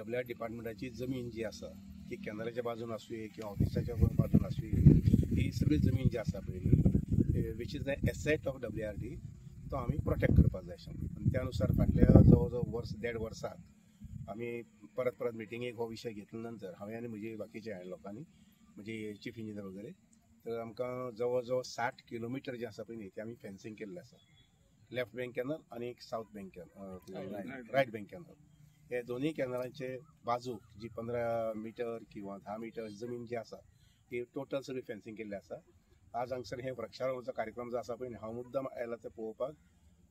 WR डिपार्टमेंटाची जमीन जी आसा ती केंद्राच्या बाजून आसूं किंवा ऑफिसाच्या बाजून आसूं ही सगळी जमीन जी आसा पळय which is the asset of WRD तो आमी प्रोटेक्ट करपाक जाय आशिल्लो आनी त्या अनुसार फाटल्या जवळ जवळ वर्स 1.5 वर्सात आमी परत मिटिंगेक हो विशय घेतल्या नंतर हांवें आनी म्हजे बाकीचे लोकांनी म्हणजे चीफ इंजिनियर वगैरे तर आमकां जवळ जवळ 60 किलोमिटर जे आसा पळय न्ही ते आमी फेन्सिंग केल्लें आसा लेफ्ट बँक कॅनल आणि एक south bank right bank canal हे दोन्ही कॅनलांचे बाजूक जी 15 मीटर किंवा 10 मीटर जमीन जी आसा ती टोटल सगळी फेन्सिंग केल्ली आसा आज हांगसर हे वृक्षारोपणाचो कार्यक्रम जो आसा पळय हांव मुद्दाम आयला ते पळोवपाक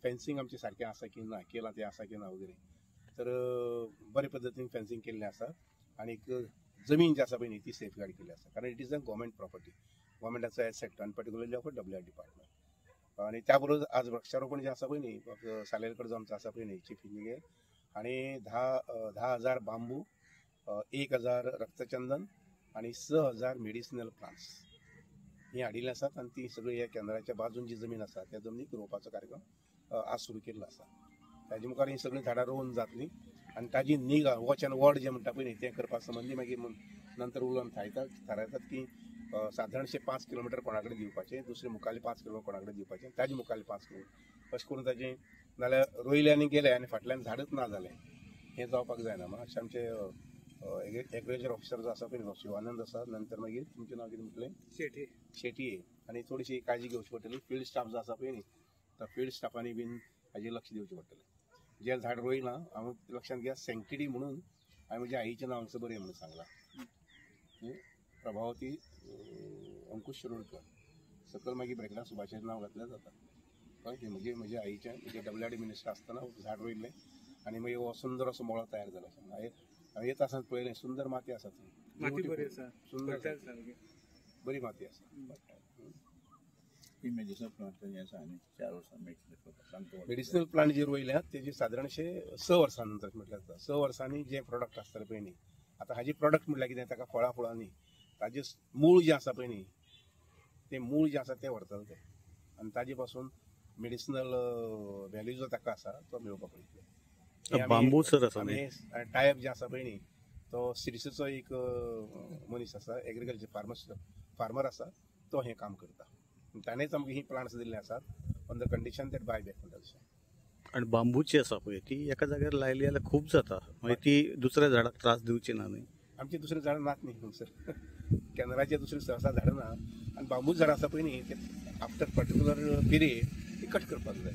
फेन्सिंग आमचे सारकें आसा की ना केलां तें आसा की ना वगैरे तर बरे पद्दतीन फेन्सिंग केल्लें आसा आनी जमीन जी आसा पळय न्ही ती सेफगार्ड केल्ली आसा कारण it is a government property गव्हर्मेंटाचो एसेट आनी पर्टिक्युलरली ऑफ WR डिपार्टमेंट आणि त्याबरोबर आज वृक्षारोपण जे आसा पळय न्ही सालेलकर जो आमचो आसा पळय न्ही चीफ इंजिनियर आणि 10,000 बांबू 1,000 रक्तचंदन आणि 6,000 मेडिसिनल प्लांट्स ही हाडिल्ली आसात आणि ती सगळी ह्या केंद्राच्या बाजून जी जमीन आसा त्या जमनीक रोवपाचो कार्यक्रम आज सुरू केल्लो आसा ताजे मुखार ही सगळीं झाडां रोवन जातलीं आणि ताजी निगा वॉच अँड वॉर्ड जे म्हणटा पळय न्ही तें करपा संबंधी मागीर नंतर उलोवन थारायतात की साधारणशे 5 किलोमिटर कोणाकडे दिवपाचे दुसरे मुखाले 5 किलोमिटर कोणाकडे दिवपाचे ताजे मुखाले 5 किलोमिटर अशें करून ताजें नाल्यार रोयले आनी गेले आनी फाटल्यान झाडच ना जालें हें जावपाक जायना मग अशें आमचे एग्रीकल्चर ऑफिसर जो आसा पळय शिवानंद आसा नंतर मागीर तुमचें नांव कितें म्हटलें शेटये आनी थोडीशी काळजी घेवची पडटली फील्ड स्टाफ जो आसा पळय न्ही तो फील्ड स्टाफांनी बीन हाजेर लक्ष दिवचें पडटलें जें झाड रोयलां हांव लक्षांत घ्या सँक्टिडी म्हणून हांवें म्हज्या आईचें नांव हांगसर बरें म्हणून सांगलां प्रभावती अंकुश शिरोडकर सकयल मागीर ब्रेकला सुभाषाचें नांव घातलें जाता कळ्ळें म्हणजे म्हज्या आईचें म्हणजे WRD मिनिस्टर आसतना झाड रोयल्लें आनी मागीर हो सुंदर असो मोळो तयार जालो हांवें येता आसतना पळयलें सुंदर माती आसा थंय बरी आसा सुंदर बरी माती आसा मेडिसिनल प्लांट जे रोयल्यात तेजे सादारणशे 6 वर्सां नंतर म्हटल्यार जाता 6 वर्सांनी जे प्रोडक्ट आसतले पळय न्ही आतां हाजी प्रोडक्ट म्हटल्यार कितें ताका फळां फुळां न्ही ताजें मूळ जें आसा पळय न्ही तें मूळ जें आसा तें व्हरतले ते आनी ताजे पासून मेडिसिनल व्हॅल्यू जो ताका आसा तो मेळोवपाक पडटलो बांबू सर आसा टायप जे आसा पळय न्ही तो सिरिसीचो एक मनीस आसा एग्रीकल्चर फार्मर आसा तो हें काम करता ताणेंच आमकां ही प्लांट्स दिल्ले आसात on the condition that by back म्हणटा आणि बांबूची आसा पळय ती एका जाग्यार लायली जाल्यार खूब जाता मागीर ती दुसऱ्या झाडाक त्रास दिवची ना न्ही आमची दुसरी झाडां नात न्ही हांगसर केंद्राचे दुसरी सहसा झाडां ना आनी बांबूच झाडां आसा पळय न्ही ते आफ्टर पर्टिक्युलर पिरियड ती कट करपाक जाय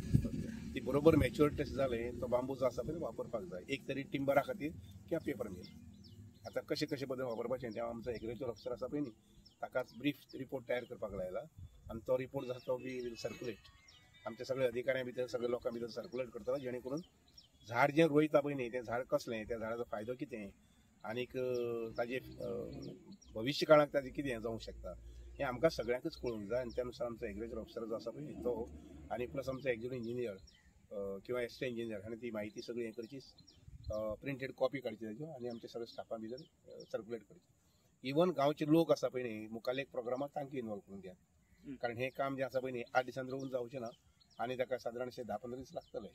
ती बरोबर मॅच्युअर टेस्ट जालें तो बांबू जो आसा पळय वापरपाक जाय एक तरी टिंबरा खातीर किंवा पेपर मिल आतां कशें पद्दतीन वापरपाचें तें आमचो एग्रीकल्चर ऑफिसर आसा पळय न्ही ताकाच ब्रीफ रिपोर्ट तयार करपाक लायला आनी तो रिपोर्ट जो आसा तो वी विल सर्क्युलेट आमच्या सगळ्या अधिकाऱ्यां भितर सगळ्या लोकां भितर सर्क्युलेट करतलो जेणे करून झाड जें रोयता पळय न्ही तें झाड कसलें त्या झाडाचो फायदो कितें आनीक ताजे भविश्य काळाक ताजें कितें जावंक शकता हें आमकां सगळ्यांकच कळूंक जाय आनी त्या अनुसार आमचो एग्रीकल्चर ऑफिसर जो आसा पळय न्ही तो आनी प्लस आमचो एक्झिक्युटीव इंजिनियर किंवा एस्टेट इंजिनियर हाणें ती म्हायती सगळी हें करची प्रिंटेड कॉपी काडची ताज्यो आनी आमच्या सगळ्या स्टाफा भितर सर्क्युलेट करची इवन गांवचे लोक आसा पळय न्ही मुखाल्ले एक प्रोग्रामाक तांकां इनवॉल्व करून घ्या कारण हें काम जें आसा पळय न्ही 8 दिसान रोवन जावचें ना आनी ताका सादारणशे 10-15 दीस लागतले